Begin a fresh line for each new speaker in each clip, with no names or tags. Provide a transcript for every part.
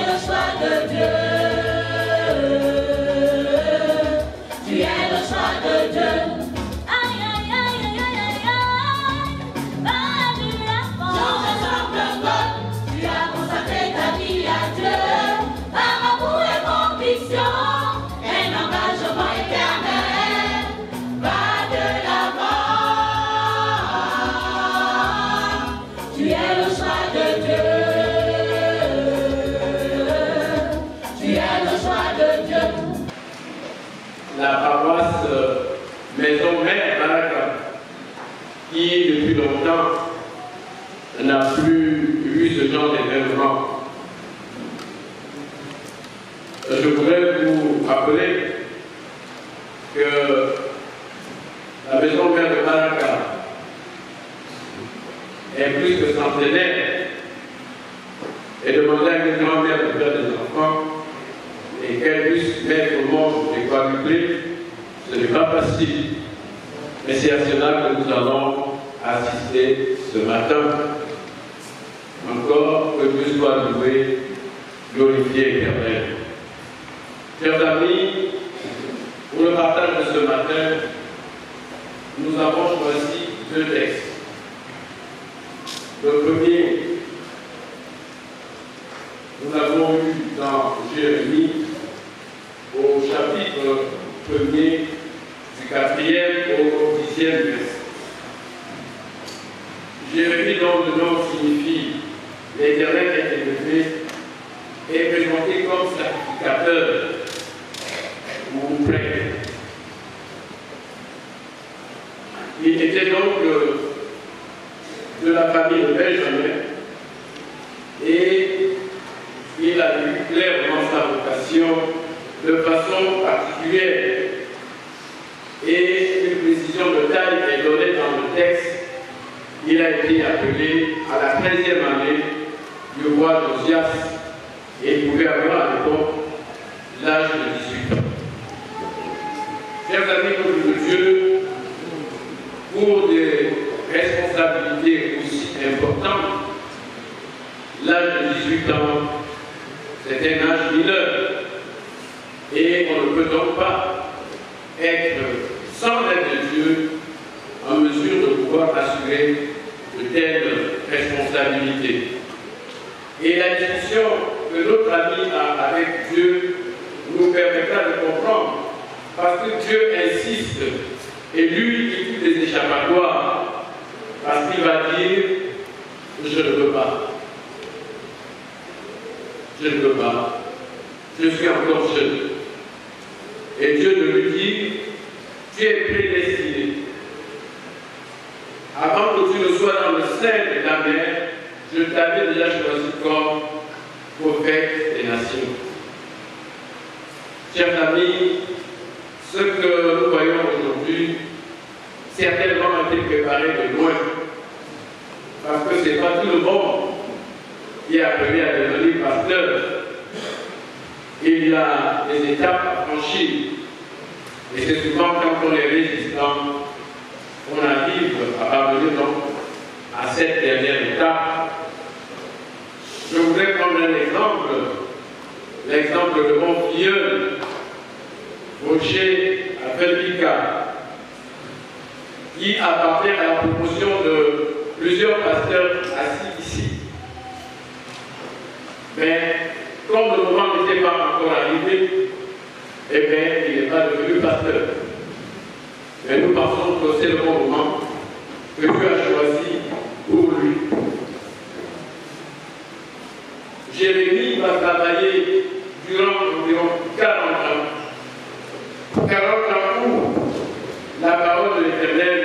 le choix de Dieu. Tu es le choix de Dieu. Aïe, aïe, aïe, aïe, aïe, aïe, pas du lapin. Tu as consacré ta vie à Dieu. Par amour et conviction, un engagement éternel. Va de l'avant. Tu es le choix de Dieu.
La paroisse Maison Mère Baraka, qui depuis longtemps n'a plus eu ce genre d'événement. Je voudrais vous rappeler que la Maison Mère de Baraka est plus que centenaire et demander à une grand-mère de faire des enfants et qu'elle puisse mettre au monde des quadruplés, ce n'est pas facile. Mais c'est à cela que nous allons assister ce matin. Encore que Dieu soit loué, glorifié éternel. Chers amis, pour le partage de ce matin, nous avons choisi deux textes. Le premier, nous l'avons eu dans Jérémie, au chapitre 1er, du 4e au 10e verset. Jérémie, dont le nom signifie l'Éternel est élevé, est présenté comme sacrificateur ou prêtre. Il était donc de la famille de Benjamin et il a vu clairement sa vocation de façon particulière. Et une précision de taille est donnée dans le texte. Il a été appelé à la 13e année du roi Josias et il pouvait avoir à l'époque l'âge de 18 ans. Chers amis de Dieu, pour des responsabilités aussi importantes, l'âge de 18 ans, c'est un âge mineur. Et on ne peut donc pas être, sans l'aide de Dieu, en mesure de pouvoir assurer de telles responsabilités. Et la discussion que notre ami a avec Dieu nous permettra de comprendre, parce que Dieu insiste, et lui il trouve des échappatoires, parce qu'il va dire « je ne veux pas ». Je ne veux pas. Je suis encore jeune. Et Dieu de lui dit, tu es prédestiné. Avant que tu ne sois dans le sein de ta mère, je t'avais déjà choisi comme prophète des nations. Chers amis, ce que nous voyons aujourd'hui, certainement a été préparé de loin. Parce que ce n'est pas tout le monde qui est appelé à devenir pasteur. Il y a des étapes à franchir. Et c'est souvent quand on est résistant, on arrive à parvenir donc à cette dernière étape. Je voudrais prendre un exemple, l'exemple de mon filleul, Roger Afelpika, qui appartient à la promotion de plusieurs pasteurs assis ici. Mais comme le moment n'était pas encore arrivé, eh bien, il n'est pas devenu pasteur. Mais nous pensons que c'est le bon moment que Dieu a choisi pour lui. Jérémie va travailler durant environ 40 ans. 40 ans où la parole de l'Éternel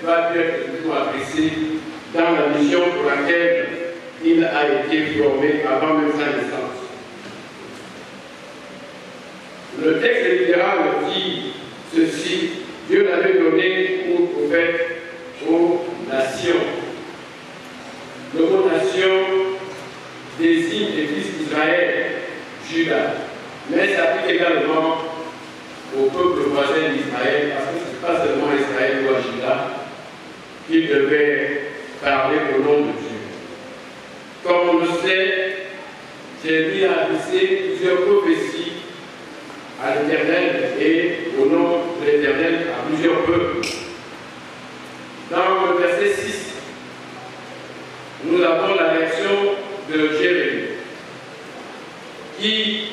va lui être toujours adressée dans la mission pour laquelle il a été formé avant même sa naissance. Le texte littéral dit ceci: Dieu l'avait donné pour prophète aux nations. Le mot nation désigne les fils d'Israël, Juda, mais s'applique également au peuple voisin d'Israël, parce que ce n'est pas seulement Israël ou Juda qu'il devait parler au nom de Dieu. Comme on le sait, j'ai mis à adresser plusieurs prophéties à l'Éternel et au nom de l'Éternel à plusieurs peuples. Dans le verset 6, nous avons la réaction de Jérémie qui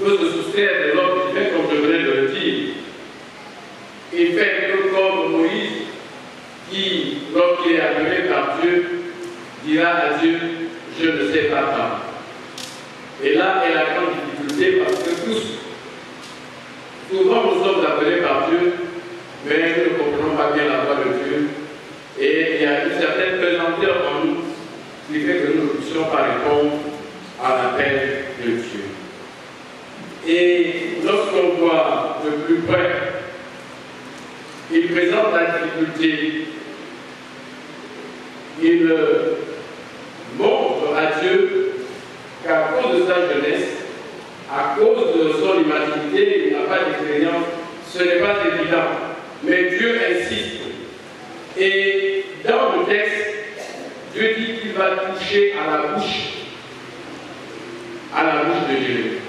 veut se soustraire de l'homme divin, comme je venais de le dire. Il fait un peu comme Moïse qui, lorsqu'il est appelé par Dieu, dira à Dieu, je ne sais pas quand. Et là est la grande difficulté parce que souvent nous sommes appelés par Dieu, mais nous ne comprenons pas bien la voix de Dieu. Et il y a une certaine pesanteur en nous qui fait que nous ne puissions pas répondre à l'appel de Dieu. Et lorsqu'on voit de plus près, il présente la difficulté. Il montre à Dieu qu'à cause de sa jeunesse, à cause de son imaginité, il n'a pas d'expérience, ce n'est pas évident. Mais Dieu insiste. Et dans le texte, Dieu dit qu'il va toucher à la bouche de Jérémie.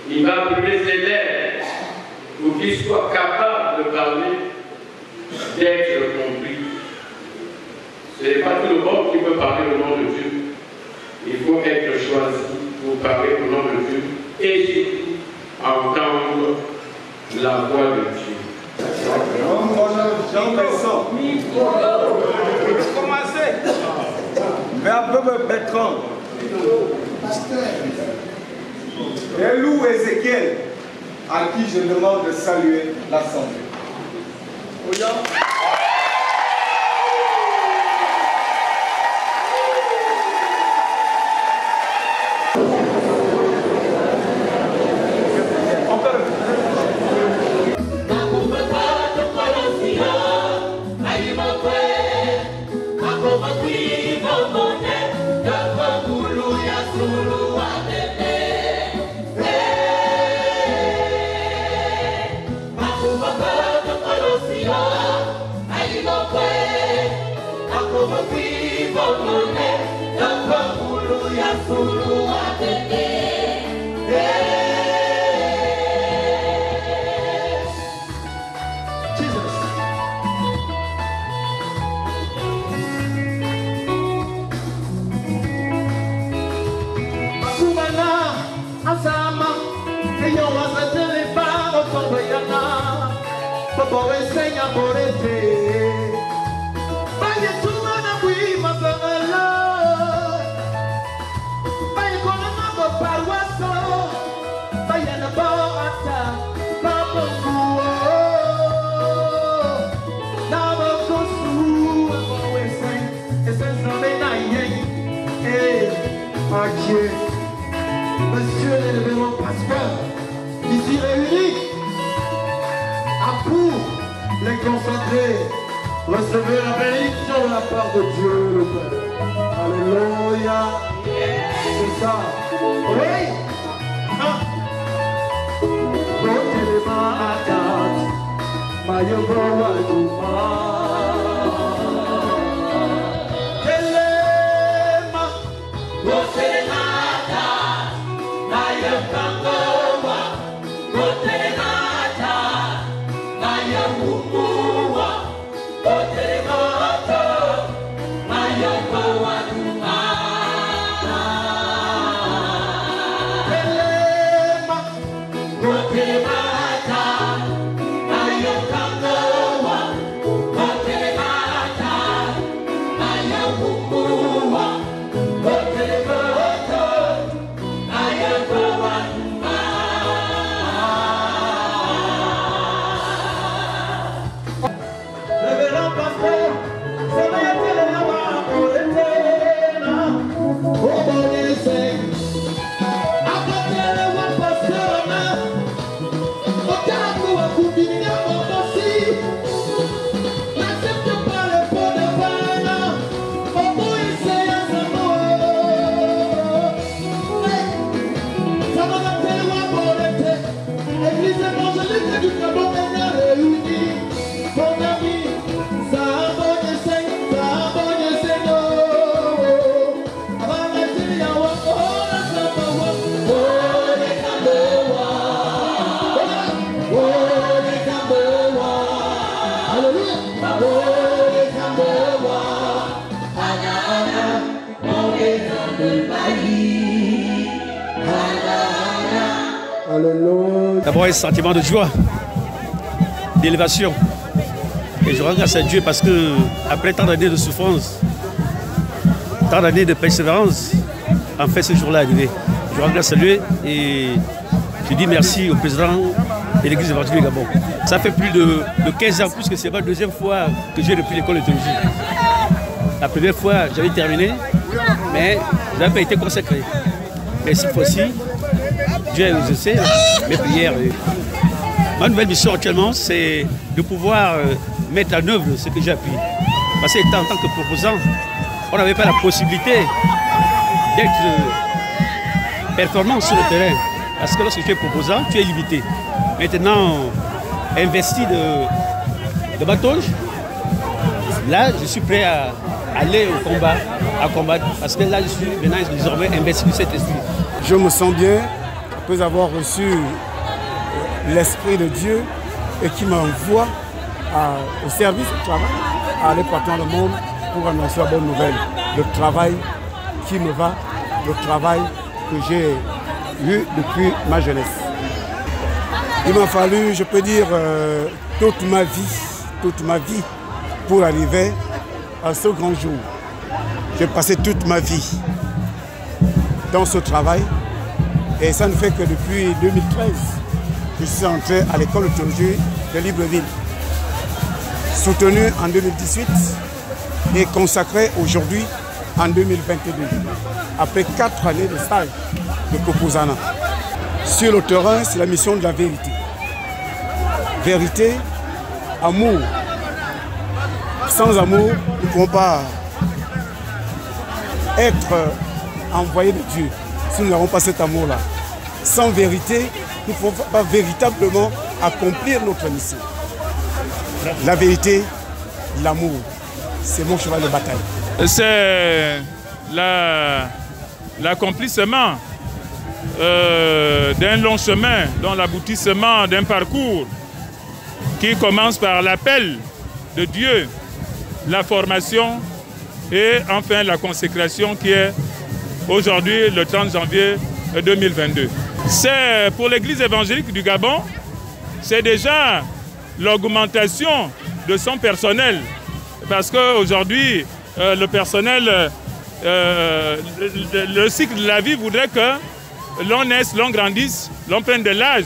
Il va brûler ses lèvres pour qu'il soit capable de parler, d'être compris. Ce n'est pas tout le monde qui peut parler au nom de Dieu. Il faut être choisi pour parler au nom de Dieu et surtout entendre la voix de Dieu.
Jean-Vincent. Commencez. Verbe Bertrand. Elou Ézéchiel, à qui je demande de saluer l'Assemblée.
Monsieur l'élément pasteur, ici réunis, à pour les concentrés, recevez la bénédiction de la part de Dieu le Père. Alléluia. C'est ça. Oui.
What
Alléluia.
D'abord un sentiment de joie, d'élévation. Et je rends grâce à Dieu parce que après tant d'années de souffrance, tant d'années de persévérance, en fait ce jour-là est arrivé. Je rends grâce à lui et je dis merci au président de l'église évangélique du Gabon. Ça fait plus de 15 ans, puisque c'est ma deuxième fois que j'ai repris l'école de théologie. La première fois, j'avais terminé, mais je n'avais pas été consacré. Mais cette fois-ci, Dieu a exaucé mes prières. Ma nouvelle mission actuellement, c'est de pouvoir mettre en œuvre ce que j'ai appris. Parce qu'en tant que proposant, on n'avait pas la possibilité d'être performant sur le terrain. Parce que lorsque tu es proposant, tu es limité. Maintenant, investi de bâton, là, je suis prêt à aller au combat, à combattre. Parce que là, je suis maintenant désormais investi de cet esprit.
Je me sens bien après avoir reçu l'Esprit de Dieu et qui m'envoie au service du travail, à aller partout dans le monde pour annoncer la bonne nouvelle. Le travail qui me va, le travail que j'ai eu depuis ma jeunesse. Il m'a fallu, je peux dire, toute ma vie pour arriver à ce grand jour. J'ai passé toute ma vie dans ce travail et ça ne fait que depuis 2013 je suis entré à l'école de théologie de Libreville, soutenu en 2018 et consacré aujourd'hui en 2022, après 4 années de stage de proposana. Sur le terrain, c'est la mission de la vérité. Vérité, amour. Sans amour, nous ne pouvons pas être envoyés de Dieu si nous n'avons pas cet amour-là. Sans vérité, nous ne pouvons pas véritablement accomplir notre mission. La vérité, l'amour, c'est mon cheval de bataille.
C'est l'accomplissement d'un long chemin, dans l'aboutissement d'un parcours qui commence par l'appel de Dieu, la formation et enfin la consécration qui est aujourd'hui le 30 janvier 2022. C'est pour l'Église évangélique du Gabon, c'est déjà l'augmentation de son personnel. Parce qu'aujourd'hui, le personnel, le cycle de la vie voudrait que l'on naisse, l'on grandisse, l'on prenne de l'âge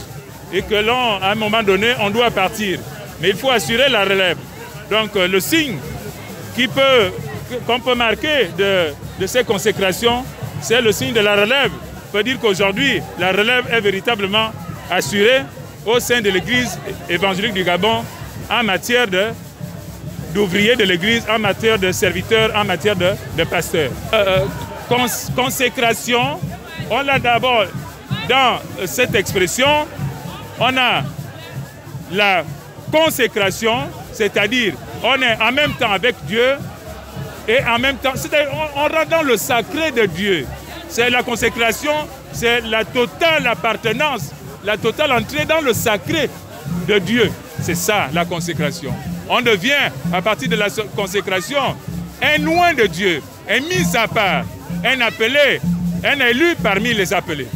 et que à un moment donné, on doit partir. Mais il faut assurer la relève. Donc le signe qu'on peut marquer de ces consécrations, c'est le signe de la relève. On peut dire qu'aujourd'hui, la relève est véritablement assurée au sein de l'Église évangélique du Gabon en matière d'ouvriers de l'Église, en matière de serviteurs, en matière de pasteurs. Consécration, on a d'abord dans cette expression, on a la consécration, c'est-à-dire on est en même temps avec Dieu et en même temps, on rentre dans le sacré de Dieu. C'est la consécration, c'est la totale appartenance, la totale entrée dans le sacré de Dieu. C'est ça la consécration. On devient, à partir de la consécration, un loin de Dieu, un mis à part, un appelé, un élu parmi les appelés.